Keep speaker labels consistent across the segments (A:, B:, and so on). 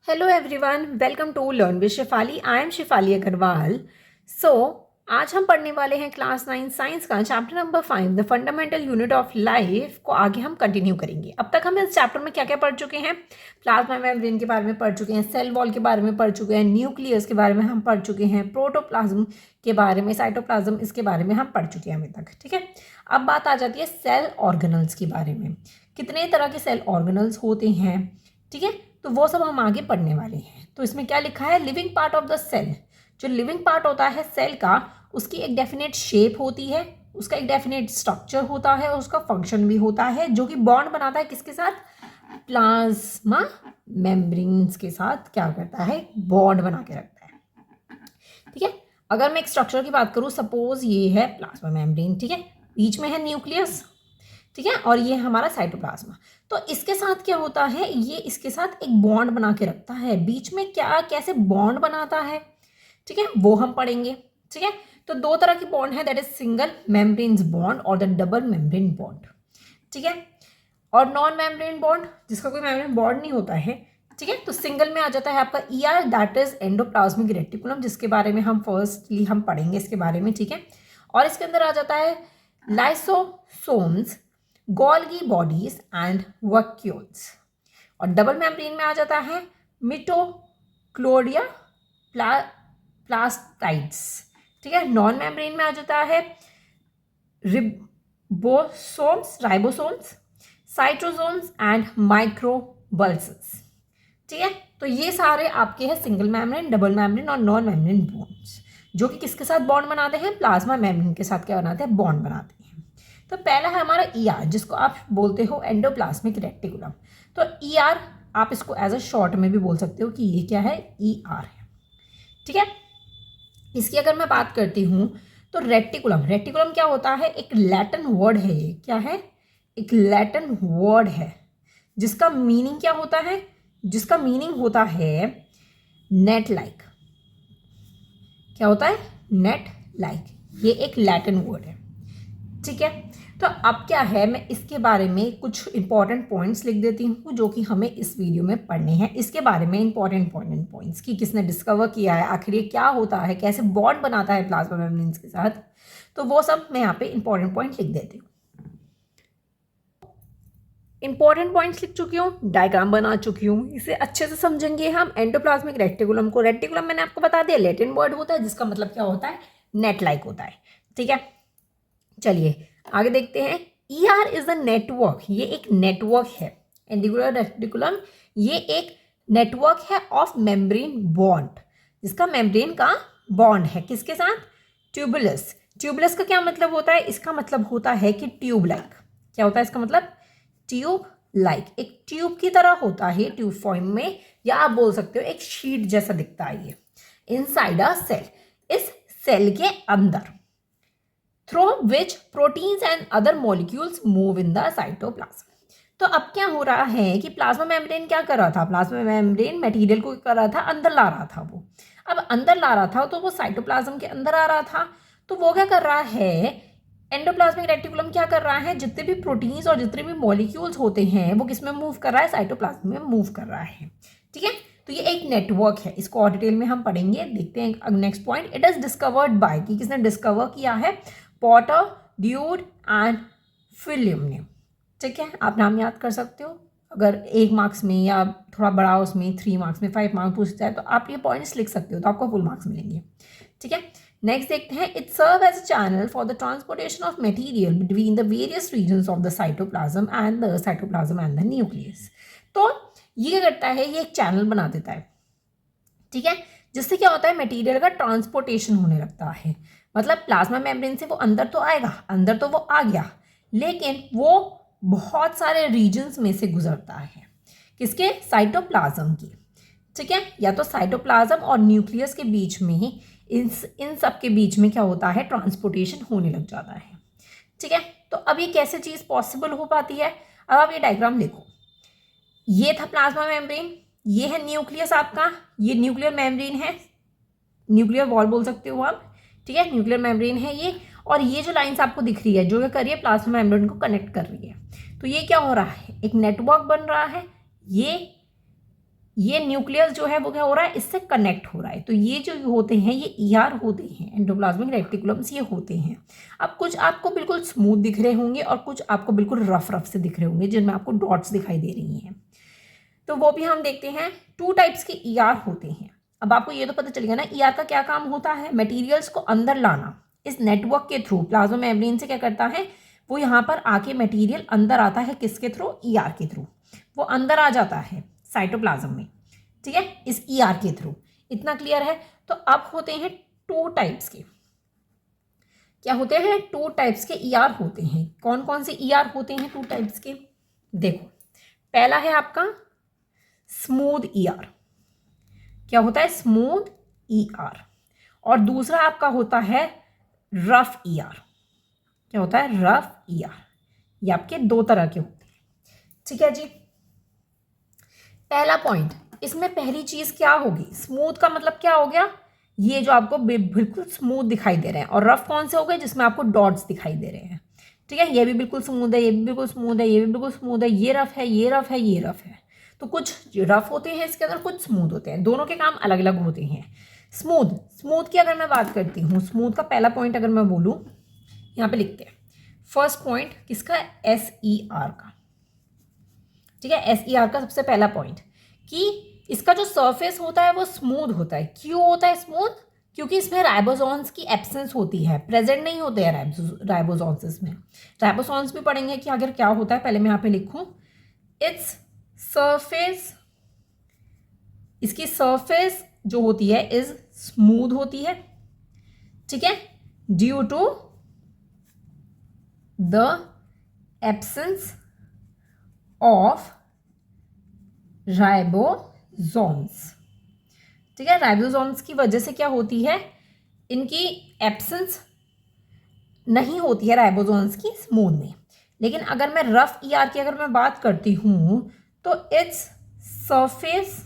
A: Hello everyone, welcome to learn with Shefali. I am Shefali Agarwal. आज हम पढ़ने वाले हैं क्लास 9 साइंस का chapter number 5 the fundamental unit of life को आगे हम कंटिन्यू करेंगे। अब तक हम इस चैप्टर में क्या क्या पढ़ चुके हैं? प्लाज्मा मेम्ब्रेन के बारे में पढ़ चुके हैं, सेल वॉल के बारे में पढ़ चुके हैं, न्यूक्लियस के बारे में हम पढ़ चुके हैं, प्रोटोप्लाज्म के बारे में, साइटोप्लाज्म, इसके बारे में हम पढ़ चुके हैं अभी तक। ठीक है, अब बात आ जाती है सेल ऑर्गेनल्स के बारे में। कितने तरह के सेल ऑर्गेनल्स होते हैं? ठीक है, तो वो सब हम आगे पढ़ने वाले हैं। तो इसमें क्या लिखा है? Living part of the cell. जो लिविंग पार्ट होता है सेल का, उसकी एक डेफिनेट शेप होती है, उसका एक डेफिनेट स्ट्रक्चर होता है और उसका फंक्शन भी होता है, जो कि बॉन्ड बनाता है किसके साथ? प्लाज्मा मेम्ब्रेन्स के साथ क्या करता है? बॉन्ड बना के रखता है। ठीक है, अगर मैं एक स्ट्रक्चर की बात करूं, सपोज ये है प्लाज्मा मेम्ब्रेन, ठीक है, बीच में है न्यूक्लियस, ठीक है, और ये हमारा साइटोप्लाज्मा। तो इसके साथ क्या होता है? ये इसके साथ एक बॉन्ड बना के रखता है। बीच में क्या कैसे बॉन्ड बनाता है, ठीक है, वो हम पढ़ेंगे। ठीक है, तो दो तरह की बॉन्ड है, that is single membrane bond और द डबल मेम्ब्रेन बॉन्ड। ठीक है, और नॉन मेम्ब्रेन बॉन्ड, जिसका कोई मेम्ब्रेन बॉन्ड नहीं होता है। ठीक है, तो सिंगल में आ जाता है आपका ER, that is endoplasmic reticulum, जिसके बारे में हम फर्स्टली हम पढ़ेंगे इसके बारे में। ठीक है, और इसके अंदर आ जाता है lysosomes, Golgi bodies and vacuoles. और डबल मेम्ब्रेन में आ जाता है मिटोक्लोरिया, प्लास्टाइड्स। ठीक है, नॉन मेम्ब्रेन में आ जाता है राइबोसोम्स, साइटोसोम्स एंड माइक्रोबल्स। ठीक है, तो ये सारे आपके हैं सिंगल मेम्ब्रेन, डबल मेम्ब्रेन और नॉन मेम्ब्रेन बॉन्ड्स, जो कि किसके साथ बॉन्ड बनाते हैं? प्लाज्मा मेम्ब्रेन के साथ क्या बनाते हैं? बॉन्ड बनाते हैं। तो पहला है हमारा ईआर, जिसको आप बोलते हो एंडोप्लाज्मिक रेटिकुलम। तो ईआर आप इसको एज अ शॉर्ट में भी बोल सकते हो कि ये क्या है? ईआर है। ठीक है, इसकी अगर मैं बात करती हूँ तो रेटिकुलम, रेटिकुलम क्या होता है? एक लैटिन वर्ड है। ये क्या है? एक लैटिन वर्ड है, जिसका मीनिंग क्या होता है? जिसका मीनिंग होता है नेट लाइक। क्या होता है? Net like. ये एक लैटिन वर्ड है। ठीक है, तो अब क्या है, मैं इसके बारे में कुछ इंपॉर्टेंट पॉइंट्स लिख देती हूँ, जो कि हमें इस वीडियो में पढ़ने हैं। इसके बारे में इंपॉर्टेंट पॉइंट्स कि किसने डिस्कवर किया है, आखिर ये क्या होता है, कैसे बॉन्ड बनाता है प्लाज्मा मेम्ब्रेन्स के साथ, तो वो सब मैं यहाँ पे इंपॉर्टेंट पॉइंट लिख देती हूँ। इंपॉर्टेंट पॉइंट्स लिख चुकी हूँ, डायग्राम बना चुकी हूँ। इसे अच्छे से समझेंगे हम एंडोप्लाज्मिक रेटिकुलम को। रेटिकुलम मैंने आपको बता दिया लैटिन वर्ड होता है, जिसका मतलब क्या होता है? नेट लाइक होता है। ठीक है, चलिए आगे देखते हैं। ईआर इज अ नेटवर्क, ये एक नेटवर्क है। एंडिकुलर रेटिकुलम ये एक नेटवर्क है ऑफ मेम्ब्रेन बॉन्ड, जिसका मेम्ब्रेन का बॉन्ड है किसके साथ? ट्यूबुलस। ट्यूबुलस का क्या मतलब होता है? इसका मतलब होता है कि ट्यूब लाइक। क्या होता है इसका मतलब? ट्यूब लाइक, एक ट्यूब की तरह होता है, ट्यूब फॉर्म में, या आप बोल सकते हो एक शीट जैसा दिखता है ये इनसाइड अ सेल, इस सेल के अंदर, through which proteins and other molecules move in the cytoplasm। तो अब क्या हो रहा है कि प्लाज्मा मेम्ब्रेन क्या कर रहा था? प्लाज्मा मेम्ब्रेन मटेरियल को कर रहा था, अंदर ला रहा था। वो अब अंदर ला रहा था तो वो साइटोप्लाज्म के अंदर आ रहा था। तो वो क्या कर रहा है? एंडोप्लाज्मिक रेटिकुलम क्या कर रहा है? जितने भी प्रोटीन्स और जितने भी मॉलिक्यूल्स होते हैं वो किस में मूव कर रहा है? साइटोप्लाज्म में मूव कर रहा है। ठीक है, तो ये एक नेटवर्क है, इसको और डिटेल में हम पढ़ेंगे। देखते हैं next point. It is discovered by, कि किसने डिस्कवर किया है? पॉटर, ड्यूड एंड फिलिप ने। ठीक है, आप नाम याद कर सकते हो। अगर 1 मार्क्स में या थोड़ा बड़ा उसमें 3 मार्क्स में 5 मार्क्स पूछ जाए तो आप ये पॉइंट्स लिख सकते हो, तो आपको फुल मार्क्स मिलेंगे। ठीक है, नेक्स्ट देखते हैं। It serve as a channel for the transportation of material between the various regions of the cytoplasm and the nucleus. तो ये क्या करता है? ये एक चैनल बना देता है। ठीक है, जिससे क्या होता है? मटेरियल का ट्रांसपोर्टेशन होने लगता है। मतलब प्लाज्मा मेम्ब्रेन से वो अंदर तो आएगा, अंदर तो वो आ गया, लेकिन वो बहुत सारे रीजन्स में से गुजरता है। किसके? साइटोप्लाज्म की। ठीक है, या तो साइटोप्लाज्म और न्यूक्लियस के बीच में ही इन सब के बीच में क्या होता है? ट्रांसपोर्टेशन होने लग जाता है। ठीक है, तो अब ये कैसे चीज़ पॉसिबल हो पाती है? अब आप ये डायग्राम देखो, ये था प्लाज्मा मेम्ब्रेन, ये है न्यूक्लियस आपका, ये न्यूक्लियर मेम्ब्रेन है, न्यूक्लियर वॉल बोल सकते हो आप। ठीक है, न्यूक्लियर मेम्ब्रेन है ये, और ये जो लाइंस आपको दिख रही है, जो ये कर रही है प्लाज्मा मेम्ब्रेन को कनेक्ट कर रही है। तो ये क्या हो रहा है? एक नेटवर्क बन रहा है। ये ये न्यूक्लियस जो है वो क्या हो रहा है, इससे कनेक्ट हो रहा है। तो ये जो होते हैं ये ईआर होते हैं, एंडोप्लाज्मिक रेटिकुलम्स ये होते हैं। अब कुछ आपको बिल्कुल स्मूथ दिख रहे होंगे और कुछ आपको बिल्कुल रफ रफ से दिख रहे होंगे, जिनमें आपको डॉट्स दिखाई दे रही हैं। तो वो भी हम देखते हैं। 2 टाइप्स के ईआर होते हैं। अब आपको ये तो पता चल गया ना ईआर का क्या काम होता है, मटेरियल्स को अंदर लाना। इस नेटवर्क के थ्रू प्लाज्मा मेम्ब्रेन से क्या करता है, वो यहाँ पर आके मटेरियल अंदर आता है, किसके थ्रू, ईआर के थ्रू। वो अंदर आ जाता है साइटोप्लाज्म में, ठीक है, इस ईआर के थ्रू। इतना क्लियर है। तो अब होते हैं 2 टाइप्स के, क्या होते हैं, 2 टाइप्स के ईआर होते हैं। कौन कौन से ईआर होते हैं 2 टाइप्स के, देखो। पहला है आपका स्मूथ ईआर, क्या होता है, स्मूथ ईआर। और दूसरा आपका होता है रफ ईआर, क्या होता है, रफ ईआर। ये आपके 2 तरह के होते हैं, ठीक है जी। पहला पॉइंट, इसमें पहली चीज क्या होगी, स्मूथ का मतलब क्या हो गया, ये जो आपको बिल्कुल स्मूथ दिखाई दे रहे हैं। और रफ कौन से हो गए, जिसमें आपको डॉट्स दिखाई दे रहे हैं, ठीक है। ये भी बिल्कुल स्मूथ है, ये भी बिल्कुल स्मूथ है, ये भी बिल्कुल स्मूथ है, ये रफ है, ये रफ है, ये रफ है। तो कुछ रफ होते हैं इसके अंदर, कुछ स्मूथ होते हैं, दोनों के काम अलग अलग होते हैं। स्मूथ, स्मूथ की अगर मैं बात करती हूँ, स्मूथ का पहला पॉइंट अगर मैं बोलूँ, यहाँ पे लिखते हैं फर्स्ट पॉइंट किसका, SER का, ठीक है। SER का सबसे पहला पॉइंट कि इसका जो सरफेस होता है वो स्मूथ होता है। क्यों होता है स्मूथ, क्योंकि इसमें राइबोसोम्स की एब्सेंस होती है, प्रेजेंट नहीं होते हैं राइबोसोम्स इसमें। राइबोसोम्स भी पढ़ेंगे कि अगर क्या होता है, पहले मैं यहाँ पे लिखूँ, इट्स सरफेस, इसकी सरफेस जो होती है इज स्मूथ होती है, ठीक है, due to the absence of ribosomes, ठीक है। राइबोसोम्स की वजह से क्या होती है, इनकी एब्सेंस नहीं होती है राइबोसोम्स की स्मूथ में। लेकिन अगर मैं रफ ईआर की अगर मैं बात करती हूँ तो इट्स सरफेस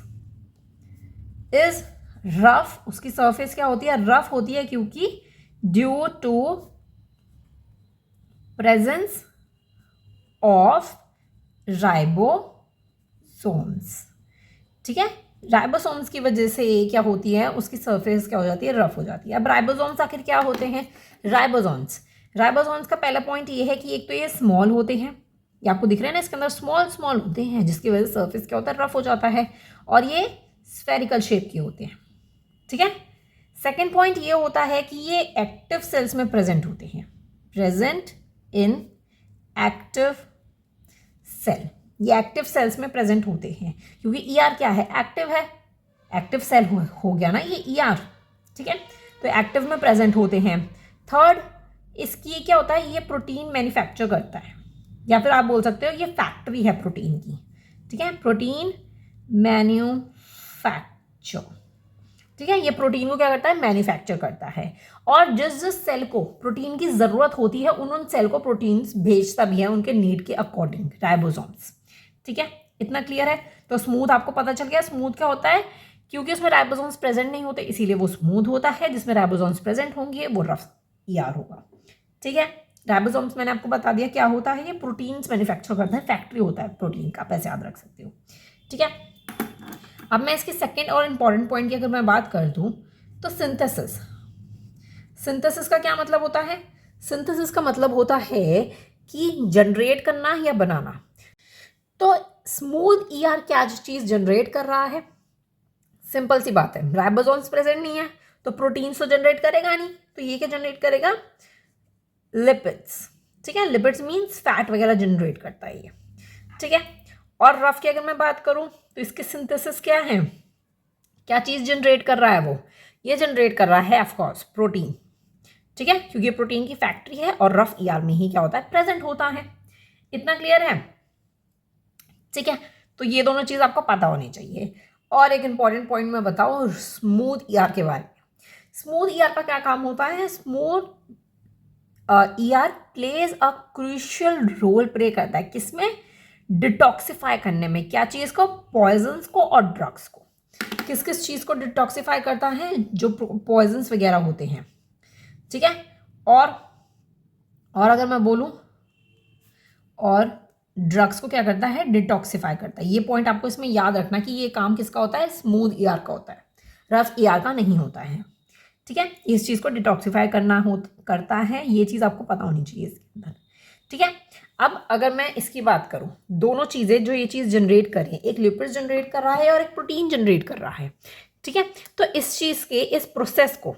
A: इज रफ, उसकी सरफेस क्या होती है, रफ होती है, क्योंकि due to presence of ribosomes, ठीक है। राइबोसोम्स की वजह से क्या होती है, उसकी सरफेस क्या हो जाती है, रफ हो जाती है। अब राइबोसोम्स आखिर क्या होते हैं, राइबोसोम्स का पहला पॉइंट ये है कि एक तो ये स्मॉल होते हैं, ये आपको दिख रहे हैं ना, इसके अंदर स्मॉल स्मॉल होते हैं, जिसकी वजह से सरफेस क्या होता है, रफ हो जाता है। और ये स्फेरिकल शेप के होते हैं, ठीक है। सेकेंड पॉइंट ये होता है कि ये एक्टिव सेल्स में प्रेजेंट होते हैं, प्रेजेंट इन एक्टिव सेल, ये एक्टिव सेल्स में प्रेजेंट होते हैं, क्योंकि ईआर क्या है, एक्टिव है, एक्टिव सेल हो गया ना ये ईआर, ठीक है। तो एक्टिव में प्रेजेंट होते हैं। थर्ड, इसकी क्या होता है, ये प्रोटीन मैन्युफैक्चर करता है, या फिर आप बोल सकते हो ये फैक्ट्री है प्रोटीन की, ठीक है, प्रोटीन मैन्युफैक्चर, ठीक है। ये प्रोटीन को क्या करता है, मैन्युफैक्चर करता है। और जिस जिस सेल को प्रोटीन की ज़रूरत होती है उन सेल को प्रोटीन्स भेजता भी है उनके नीड के अकॉर्डिंग, राइबोसोम्स, ठीक है। इतना क्लियर है। तो स्मूथ आपको पता चल गया, स्मूथ क्या होता है, क्योंकि उसमें राइबोसोम्स प्रेजेंट नहीं होते इसीलिए वो स्मूथ होता है, जिसमें राइबोसोम्स प्रेजेंट होंगे वो रफ ईआर होगा, ठीक है। राइबोसोम्स मैंने आपको बता दिया क्या होता है, ये प्रोटीन्स मैन्युफैक्चर करता है, फैक्ट्री होता है प्रोटीन का, आप ऐसे याद रख सकते हो, ठीक है। अब मैं इसके सेकेंड और इम्पॉर्टेंट पॉइंट की अगर मैं बात कर दूँ तो सिंथेसिस, सिंथेसिस का क्या मतलब होता है, सिंथेसिस का मतलब होता है कि जनरेट करना या बनाना। तो स्मूथ ईआर क्या चीज़ जनरेट कर रहा है, सिंपल सी बात है, राइबोसोम्स प्रेजेंट नहीं है तो प्रोटीन्स तो जनरेट करेगा नहीं, तो ये क्या जनरेट करेगा, लिपिड्स, ठीक है। लिपिड्स मीन्स फैट वगैरह जनरेट करता है ये, ठीक है। और रफ की अगर मैं बात करूं तो इसके सिंथेसिस क्या है, क्या चीज़ जनरेट कर रहा है, वो ये जनरेट कर रहा है ऑफकोर्स प्रोटीन, ठीक है, क्योंकि प्रोटीन की फैक्ट्री है और रफ ईआर में ही क्या होता है, प्रेजेंट होता है। इतना क्लियर है, ठीक है। तो ये दोनों चीज़ आपको पता होनी चाहिए। और एक इंपॉर्टेंट पॉइंट मैं बताऊँ स्मूथ ईआर के बारे में। स्मूथ ईआर का क्या काम होता है, smooth ER plays a crucial role play करता है, किसमें, डिटॉक्सिफाई करने में, क्या चीज़ को, पॉइजन्स को और ड्रग्स को। किस किस चीज़ को डिटॉक्सिफाई करता है, जो पॉइजन्स वगैरह होते हैं, ठीक है। और अगर मैं बोलूँ, और ड्रग्स को क्या करता है, डिटॉक्सिफाई करता है। ये पॉइंट आपको इसमें याद रखना कि ये काम किसका होता है, स्मूथ ईआर का होता है, रफ ईआर का नहीं होता है। ठीक है, इस चीज़ को डिटॉक्सिफाई करता है, ये चीज़ आपको पता होनी चाहिए इसके अंदर। ठीक है, अब अगर मैं इसकी बात करूं, दोनों चीज़ें जो ये चीज़ जनरेट कर रही है, एक लिपिड जनरेट कर रहा है और एक प्रोटीन जनरेट कर रहा है। ठीक है, तो इस चीज़ के इस प्रोसेस को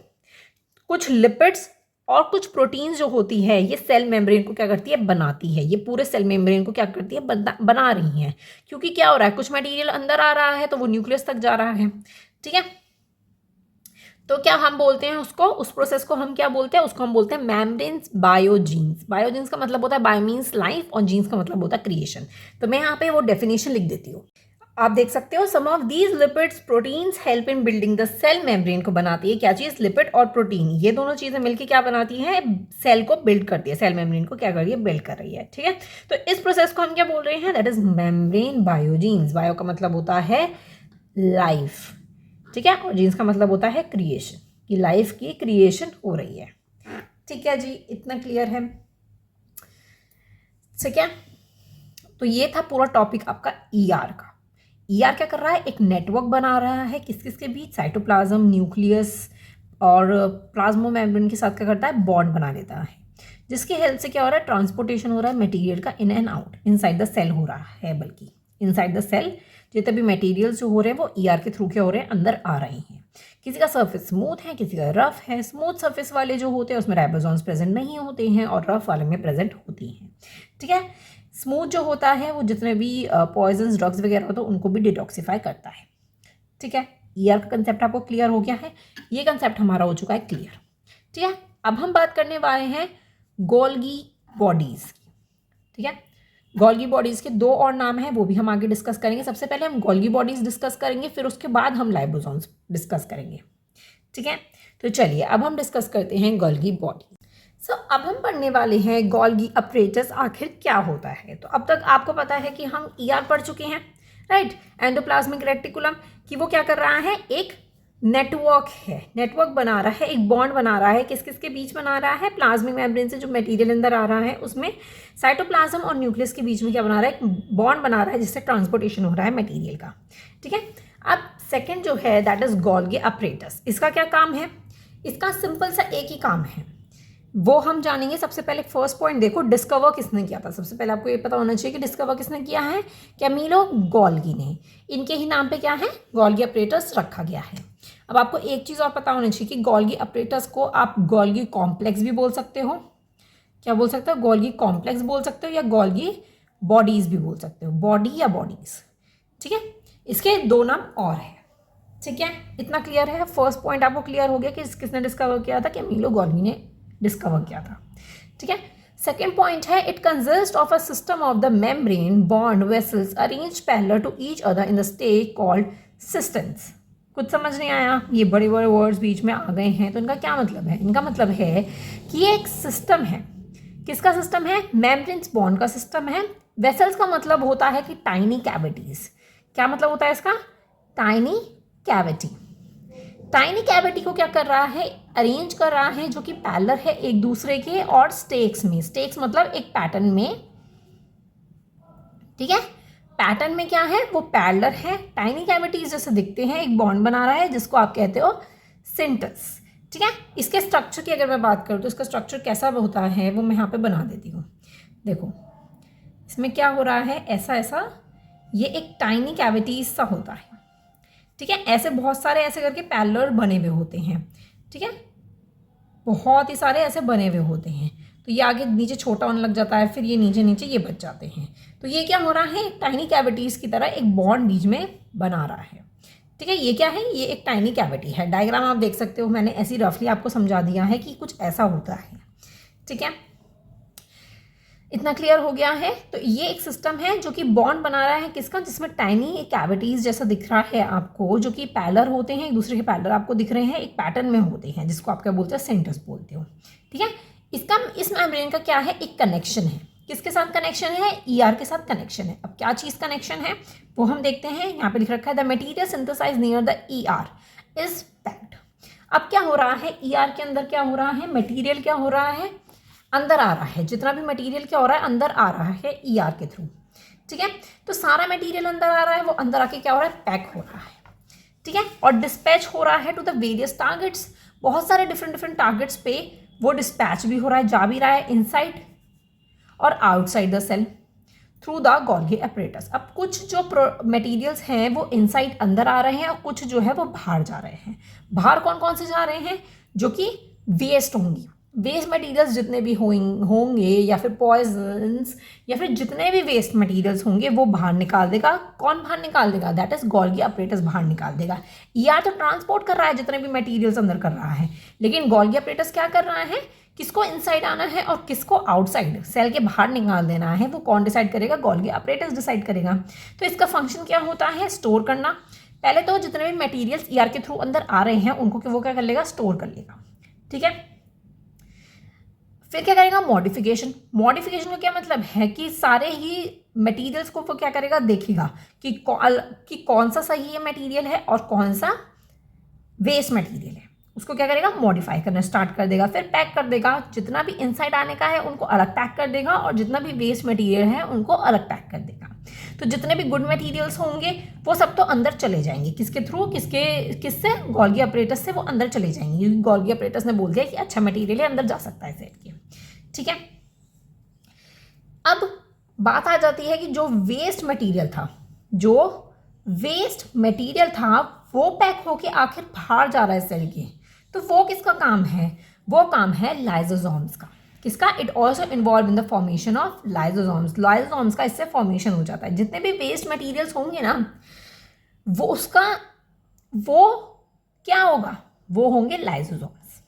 A: कुछ लिपिड्स और कुछ प्रोटीन्स जो होती है ये सेल मेम्ब्रेन को क्या करती है, बनाती है। ये पूरे सेल मेम्ब्रेन को क्या करती है, बना रही हैं। क्योंकि क्या हो रहा है, कुछ मटेरियल अंदर आ रहा है तो वो न्यूक्लियस तक जा रहा है। ठीक है, तो क्या हम बोलते हैं उसको, उस प्रोसेस को हम क्या बोलते हैं, उसको हम बोलते हैं मेम्ब्रेन्स बायोजीन्स। बायोजीन्स का मतलब होता है, बायो मीन्स लाइफ और जीन्स का मतलब होता है क्रिएशन। तो मैं यहाँ पे वो डेफिनेशन लिख देती हूँ, आप देख सकते हो। Some of these lipids proteins help in building the cell membrane को बनाती है क्या चीज़, लिपिड और प्रोटीन। ये दोनों चीज़ें मिलकर क्या बनाती हैं, सेल को बिल्ड करती है, सेल मेम्ब्रेन को क्या कर रही है, बिल्ड कर रही है। ठीक है, तो इस प्रोसेस को हम क्या बोल रहे हैं, दैट इज मेम्ब्रेन बायोजीन्स। बायो का मतलब होता है लाइफ, ठीक है, और जीन्स का मतलब होता है क्रिएशन, कि लाइफ की क्रिएशन हो रही है। ठीक है जी, इतना क्लियर है। ठीक है, तो ये था पूरा टॉपिक आपका ईआर का। ईआर क्या कर रहा है, एक नेटवर्क बना रहा है किस किस के बीच, साइटोप्लाज्म, न्यूक्लियस और प्लाज्मो मेम्ब्रेन के साथ क्या करता है, बॉन्ड बना लेता है, जिसकी हेल्प से क्या हो रहा है, ट्रांसपोर्टेशन हो रहा है मटेरियल का in and out, inside the cell हो रहा है, बल्कि इनसाइड द सेल जितने भी मटेरियल्स जो हो रहे हैं वो ईआर के थ्रू क्या हो रहे हैं, अंदर आ रहे हैं। किसी का सरफेस स्मूथ है, किसी का रफ है। स्मूथ सरफेस वाले जो होते हैं उसमें राइबोसोम्स प्रेजेंट नहीं होते हैं और रफ वाले में प्रेजेंट होती हैं। ठीक है, स्मूथ जो होता है वो जितने भी पॉइजन्स ड्रग्स वगैरह होते हैं उनको भी डिटॉक्सिफाई करता है। ठीक है, ईआर का कंसेप्ट आपको क्लियर हो गया है, ये कंसेप्ट हमारा हो चुका है क्लियर। ठीक है, अब हम बात करने वाले हैं गोल्गी बॉडीज़ की। ठीक है, गोल्गी बॉडीज़ के दो और नाम हैं, वो भी हम आगे डिस्कस करेंगे। सबसे पहले हम गोल्गी बॉडीज़ डिस्कस करेंगे, फिर उसके बाद हम लाइबोसोम्स डिस्कस करेंगे। ठीक है, तो चलिए अब हम डिस्कस करते हैं गोल्गी बॉडी। अब हम पढ़ने वाले हैं गोल्गी अपरेटस आखिर क्या होता है। तो अब तक आपको पता है कि हम ईआर पढ़ चुके हैं, राइट, एंडोप्लाज्मिक रेटिकुलम, कि वो क्या कर रहा है, एक नेटवर्क है, नेटवर्क बना रहा है, एक बॉन्ड बना रहा है, किस किस के बीच बना रहा है, प्लाज्मिक मेम्ब्रेन से जो मटेरियल अंदर आ रहा है उसमें साइटोप्लाज्म और न्यूक्लियस के बीच में क्या बना रहा है, एक बॉन्ड बना रहा है जिससे ट्रांसपोर्टेशन हो रहा है मटेरियल का। ठीक है, अब सेकंड जो है दैट इज गोल्गी अपरेटस। इसका क्या काम है, इसका सिंपल सा एक ही काम है, वो हम जानेंगे। सबसे पहले फर्स्ट पॉइंट देखो, डिस्कवर किसने किया था। सबसे पहले आपको ये पता होना चाहिए कि डिस्कवर किसने किया है, कैमिलो गोल्गी ने। इनके ही नाम पे क्या है, गोल्गी अपरेटस रखा गया है। अब आपको एक चीज़ और पता होनी चाहिए कि गोल्गी अपरेटस को आप गोल्गी कॉम्प्लेक्स भी बोल सकते हो। क्या बोल सकते हो, गोल्गी कॉम्प्लेक्स बोल सकते हो या गोल्गी बॉडीज़ भी बोल सकते हो, बॉडी या बॉडीज़। ठीक है, इसके दो नाम और है। ठीक है, इतना क्लियर है। फर्स्ट पॉइंट आपको क्लियर हो गया कि किसने डिस्कवर किया था, कैमिलो गोल्गी ने डिस्कवर किया था। ठीक है, सेकेंड पॉइंट है, it consist of a system of the membrane bond vessels arrange parallel to each other in the state called cisternae. कुछ समझ नहीं आया, ये बड़े बड़े वर्ड्स बीच में आ गए हैं, तो इनका क्या मतलब है, इनका मतलब है कि ये एक सिस्टम है। किसका सिस्टम है, मेम्ब्रेन्स बॉन्ड का सिस्टम है। वेसल्स का मतलब होता है कि टाइनी कैविटीज। क्या मतलब होता है इसका, टाइनी कैविटी। टाइनी कैविटी को क्या कर रहा है, अरेंज कर रहा है, जो कि पैरेलल है एक दूसरे के और स्टेक्स में। स्टेक्स मतलब एक पैटर्न में। ठीक है, पैटर्न में क्या है, वो पैरेलल है, टाइनी कैविटीज जैसे दिखते हैं, एक बॉन्ड बना रहा है जिसको आप कहते हो सिंटस। ठीक है, इसके स्ट्रक्चर की अगर मैं बात करूँ तो इसका स्ट्रक्चर कैसा होता है वो मैं यहाँ पे बना देती हूँ। देखो इसमें क्या हो रहा है, ऐसा ऐसा, ये एक टाइनी कैविटीज सा होता है। ठीक है, ऐसे बहुत सारे ऐसे करके पैरेलल बने हुए होते हैं। ठीक है, बहुत ही सारे ऐसे बने हुए होते हैं। तो ये आगे नीचे छोटा होने लग जाता है, फिर ये नीचे नीचे ये बच जाते हैं। तो ये क्या हो रहा है, टाइनी कैविटीज की तरह एक बॉन्ड बीच में बना रहा है। ठीक है, ये क्या है, ये एक टाइनी कैविटी है। डायग्राम आप देख सकते हो, मैंने ऐसी रफली आपको समझा दिया है कि कुछ ऐसा होता है। ठीक है, इतना क्लियर हो गया है। तो ये एक सिस्टम है जो कि बॉन्ड बना रहा है किसका, जिसमें टाइनी कैविटीज जैसा दिख रहा है आपको, जो कि पैरेलल होते हैं, एक दूसरे के पैरेलल आपको दिख रहे हैं, एक पैटर्न में होते हैं, जिसको आप क्या बोलते हैं, सेंटर्स बोलते हो। ठीक है, इसका इस मेम्ब्रेन का क्या है, एक कनेक्शन है। किसके साथ कनेक्शन है, ईआर के साथ कनेक्शन है। अब क्या चीज़ कनेक्शन है वो हम देखते हैं। यहाँ पे लिख रखा है the material synthesize near the ER is packed. अब क्या हो रहा है, ईआर के अंदर क्या हो रहा है, मटीरियल क्या हो रहा है, अंदर आ रहा है। जितना भी मटेरियल क्या हो रहा है, अंदर आ रहा है ईआर के थ्रू। ठीक है। तो सारा मटेरियल अंदर आ रहा है, वो अंदर आके क्या हो रहा है, पैक हो रहा है, ठीक है, और डिस्पैच हो रहा है टू द वेरियस टारगेट्स। बहुत सारे डिफरेंट डिफरेंट टारगेट्स पे वो डिस्पैच भी हो रहा है, जा भी रहा है इनसाइड और outside the cell through the Golgi apparatus. अब कुछ जो मटेरियल्स हैं वो इनसाइड अंदर आ रहे हैं और कुछ जो है वो बाहर जा रहे हैं। बाहर कौन कौन से जा रहे हैं, जो कि वेस्ट होंगी, वेस्ट मटेरियल्स जितने भी होंगे या फिर पॉइजन्स या फिर जितने भी वेस्ट मटेरियल्स होंगे वो बाहर निकाल देगा। कौन बाहर निकाल देगा, दैट इज गोल्गी अपरेटस बाहर निकाल देगा। ईआर तो ट्रांसपोर्ट कर रहा है जितने भी मटेरियल्स अंदर कर रहा है, लेकिन गोल्गी अपरेटस क्या कर रहा है, किसको इनसाइड आना है और किसको आउटसाइड सेल के बाहर निकाल देना है, वो कौन डिसाइड करेगा, गोल्गी अपरेटस डिसाइड करेगा। तो इसका फंक्शन क्या होता है, स्टोर करना। पहले तो जितने भी मटेरियल्स ईआर के थ्रू अंदर आ रहे हैं उनको वो क्या कर लेगा, स्टोर कर लेगा, ठीक है। फिर क्या करेगा, मॉडिफिकेशन। मॉडिफिकेशन का क्या मतलब है कि सारे ही मटेरियल्स को वो क्या करेगा, देखेगा कि कौन सा सही है मटेरियल है और कौन सा वेस्ट मटेरियल है, उसको क्या करेगा, मॉडिफाई करना स्टार्ट कर देगा। फिर पैक कर देगा, जितना भी इनसाइड आने का है उनको अलग पैक कर देगा और जितना भी वेस्ट मटेरियल है उनको अलग पैक कर देगा। तो जितने भी गुड मटेरियल्स होंगे वो सब तो अंदर चले जाएंगे, किसके थ्रू, किससे, गोल्गी अपरेटस से वो अंदर चले जाएंगे, क्योंकि गोल्गी अपरेटस ने बोल दिया कि अच्छा मटेरियल है, अंदर जा सकता है सेल के, ठीक है। अब बात आ जाती है कि जो वेस्ट मटेरियल था वो पैक होके आखिर बाहर जा रहा है सेल के, तो वो किसका काम है, वो काम है लाइसोसोम्स का। किसका, it also involve in the formation of lysosomes. Lysosomes का इससे फॉर्मेशन हो जाता है। जितने भी वेस्ट मटेरियल्स होंगे ना वो क्या होगा, वो होंगे लाइसोसोम्स।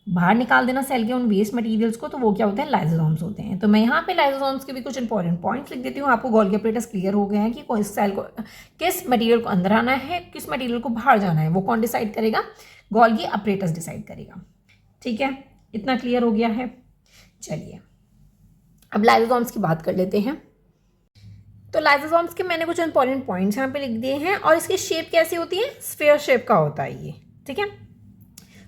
A: बाहर निकाल देना सेल के उन वेस्ट मटेरियल्स को, तो वो क्या होते हैं, लाइसोसोम्स होते हैं। तो मैं यहाँ पे लाइसोसोम्स के भी कुछ इंपॉर्टेंट पॉइंट्स लिख देती हूँ। आपको गोल्गी अपरेटस क्लियर हो गए हैं कि किस मटेरियल को अंदर आना है, किस मटेरियल को बाहर जाना है, वो कौन डिसाइड करेगा, गोल्गी अपरेटस डिसाइड करेगा, ठीक है। इतना क्लियर हो गया है। चलिए अब लाइसोसोम्स की बात कर लेते हैं। तो लाइसोसोम्स के मैंने कुछ इंपॉर्टेंट पॉइंट्स यहाँ पे लिख दिए हैं और इसकी शेप कैसी होती है, स्फीयर शेप का होता है ये, ठीक है।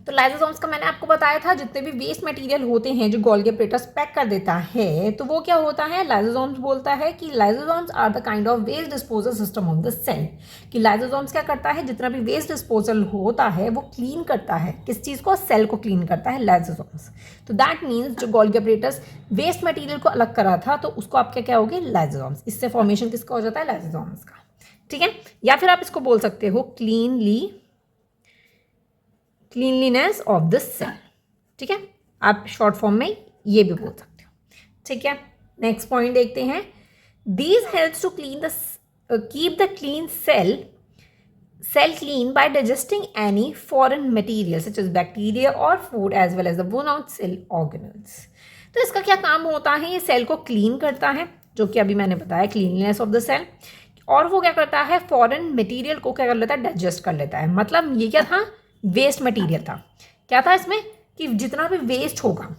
A: तो लाइसोसोम्स का मैंने आपको बताया था, जितने भी वेस्ट मटेरियल होते हैं जो गोल्गी अपरेटस पैक कर देता है, तो वो क्या होता है, लाइसोसोम्स बोलता है कि lysosomes are the kind of waste disposal system of the cell. कि लाइसोसोम्स क्या करता है, जितना भी वेस्ट डिस्पोजल होता है वो क्लीन करता है, किस चीज़ को, सेल को क्लीन करता है लाइसोसोम्स। तो दैट मीन्स जो गोल्गी अपरेटस वेस्ट मटेरियल को अलग करा था, तो उसको आप क्या होगे, लाइसोसोम्स। इससे फॉर्मेशन किसका हो जाता है, लाइसोसोम्स का, ठीक है। या फिर आप इसको बोल सकते हो क्लीनलीनेस ऑफ द सेल, ठीक है। आप शॉर्ट फॉर्म में ये भी बोल सकते हो, ठीक है। नेक्स्ट पॉइंट देखते हैं। These helps to keep the clean cell clean by digesting any foreign material such as bacteria or food as well as the worn out cell organelles। तो इसका क्या काम होता है, ये सेल को क्लीन करता है, जो कि अभी मैंने बताया क्लीनलीनेस ऑफ द सेल। और वो क्या करता है, फॉरेन मटेरियल को क्या कर लेता है, डाइजेस्ट कर लेता है। मतलब ये क्या था, वेस्ट मटेरियल था। क्या था इसमें, कि जितना भी वेस्ट होगा,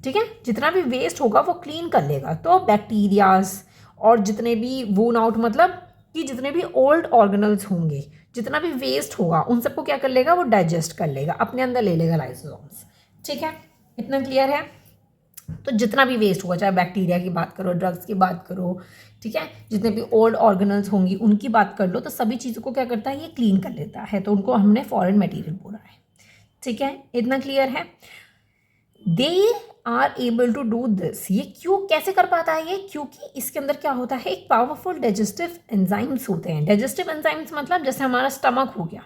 A: ठीक है, जितना भी वेस्ट होगा वो क्लीन कर लेगा। तो बैक्टीरियाज और जितने भी वोन आउट, मतलब कि जितने भी ओल्ड ऑर्गेनल्स होंगे, जितना भी वेस्ट होगा उन सबको क्या कर लेगा, वो डाइजेस्ट कर लेगा, अपने अंदर ले लेगा लाइसोसोम्स, ठीक है। इतना क्लियर है। तो जितना भी वेस्ट होगा, चाहे बैक्टीरिया की बात करो, ड्रग्स की बात करो, ठीक है, जितने भी ओल्ड ऑर्गेनल्स होंगी उनकी बात कर लो, तो सभी चीज़ों को क्या करता है, ये क्लीन कर लेता है। तो उनको हमने फॉरेन मटेरियल बोला है, ठीक है। इतना क्लियर है। They are able to do this. ये क्यों, कैसे कर पाता है ये, क्योंकि इसके अंदर क्या होता है, एक पावरफुल डाइजेस्टिव एंजाइम्स होते हैं। डाइजेस्टिव एंजाइम्स मतलब जैसे हमारा स्टमक हो गया,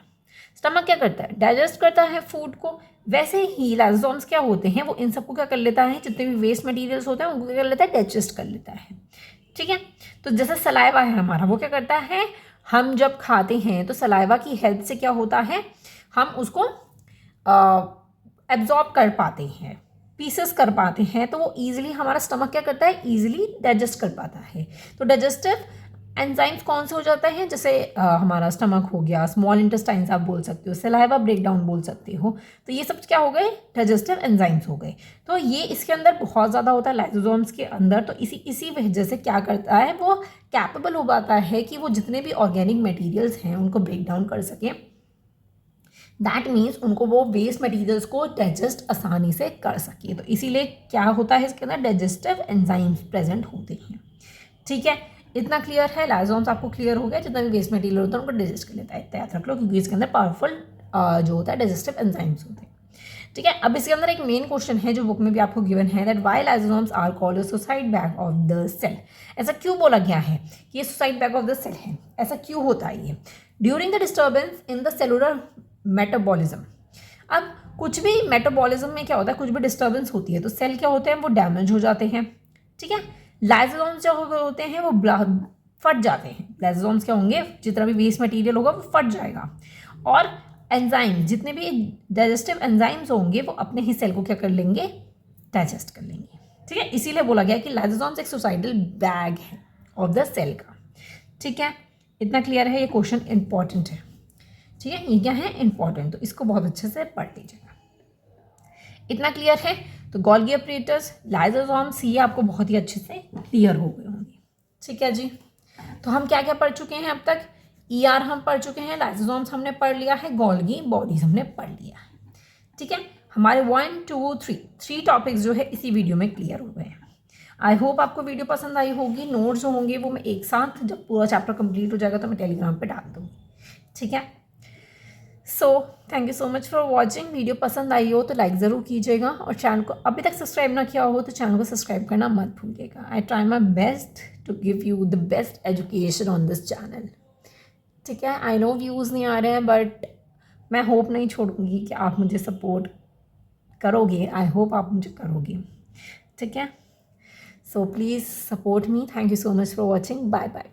A: स्टमक क्या करता है, डाइजेस्ट करता है फूड को। वैसे ही लाइसोसोम्स क्या होते हैं, वो इन सबको क्या कर लेता है, जितने भी वेस्ट मटेरियल्स होते हैं उनको क्या कर लेता है, डाइजेस्ट कर लेता है, ठीक है। तो जैसे सलाइवा है हमारा, वो क्या करता है, हम जब खाते हैं तो सलाइवा की हेल्प से क्या होता है, हम उसको एब्जॉर्ब कर पाते हैं, पीसेस कर पाते हैं, तो वो ईजिली हमारा स्टमक क्या करता है, ईजिली डाइजेस्ट कर पाता है। तो डाइजेस्टिव एंजाइम्स कौन से हो जाते हैं, जैसे हमारा स्टमक हो गया, स्मॉल इंटेस्टाइन्स आप बोल सकते हो, सलाइवा ब्रेकडाउन बोल सकते हो। तो ये सब क्या हो गए, डाइजेस्टिव एंजाइम्स हो गए। तो ये इसके अंदर बहुत ज़्यादा होता है लाइसोसोम्स के अंदर। तो इसी वजह से क्या करता है, वो कैपेबल हो पाता है कि वो जितने भी ऑर्गेनिक मटेरियल्स हैं उनको ब्रेक डाउन कर सकें। दैट मीन्स उनको वो वेस्ट मटेरियल्स को डाइजेस्ट आसानी से कर सके। तो इसीलिए क्या होता है, इसके अंदर डाइजेस्टिव एंजाइम्स प्रेजेंट होते हैं, ठीक है। इतना क्लियर है? लाइसोसोम्स आपको क्लियर हो गया? जितना भी वेस्ट मटेरियल होता है उनको डाइजेस्ट कर लेता है, याद रख लो, क्योंकि इसके अंदर पावरफुल जो होता है डाइजेस्टिव एंजाइम्स होते हैं। ठीक है, अब इसके अंदर एक मेन क्वेश्चन है जो बुक में भी आपको गिवन है, that why lysosomes are called suicide bag of the cell. ऐसा क्यों बोला गया है कि ये suicide bag of the cell है? ऐसा क्यों होता है ये? During the disturbance in the cellular metabolism. अब कुछ भी मेटाबॉलिज्म में क्या होता है, कुछ भी डिस्टर्बेंस होती है तो सेल क्या होते हैं, वो डैमेज हो जाते हैं। ठीक है, लाइसोसोम्स जो होते हैं वो फट जाते हैं। लाइसोसोम्स क्या होंगे, जितना भी वेस्ट मटेरियल होगा वो फट जाएगा, और एंजाइम, जितने भी डाइजेस्टिव एंजाइम्स होंगे वो अपने ही सेल को क्या कर लेंगे, डाइजेस्ट कर लेंगे। ठीक है, इसीलिए बोला गया कि लाइसोसोम्स एक सुसाइडल बैग है ऑफ द सेल का। ठीक है, इतना क्लियर है? ये क्वेश्चन इंपॉर्टेंट है। ठीक है, ये क्या है, इंपॉर्टेंट, तो इसको बहुत अच्छे से पढ़ लीजिएगा। इतना क्लियर है? तो गोल्गी अपरेटस, लाइसोसोम्स, ये आपको बहुत ही अच्छे से क्लियर हो गए होंगे। ठीक है जी, तो हम क्या क्या पढ़ चुके हैं अब तक? ER हम पढ़ चुके हैं, लाइसोसोम्स हमने पढ़ लिया है, गोल्गी बॉडीज हमने पढ़ लिया है। ठीक है, हमारे 1 2 3 टॉपिक्स जो है इसी वीडियो में क्लियर हो गए हैं। आई होप आपको वीडियो पसंद आई होगी। नोट्स जो होंगे वो मैं एक साथ, जब पूरा चैप्टर कंप्लीट हो जाएगा तो मैं टेलीग्राम पे डाल दूँगी। ठीक है, so thank you so much for watching. Video पसंद आई हो तो लाइक ज़रूर कीजिएगा, और चैनल को अभी तक सब्सक्राइब ना किया हो तो चैनल को सब्सक्राइब करना मत भूलिएगा। I try my best to give you the best education on this channel. ठीक है, आई नो व्यूज़ नहीं आ रहे हैं, बट मैं होप नहीं छोड़ूंगी कि आप मुझे सपोर्ट करोगे। आई होप आप मुझे करोगे। ठीक है, so please support me. Thank you so much for watching. Bye bye.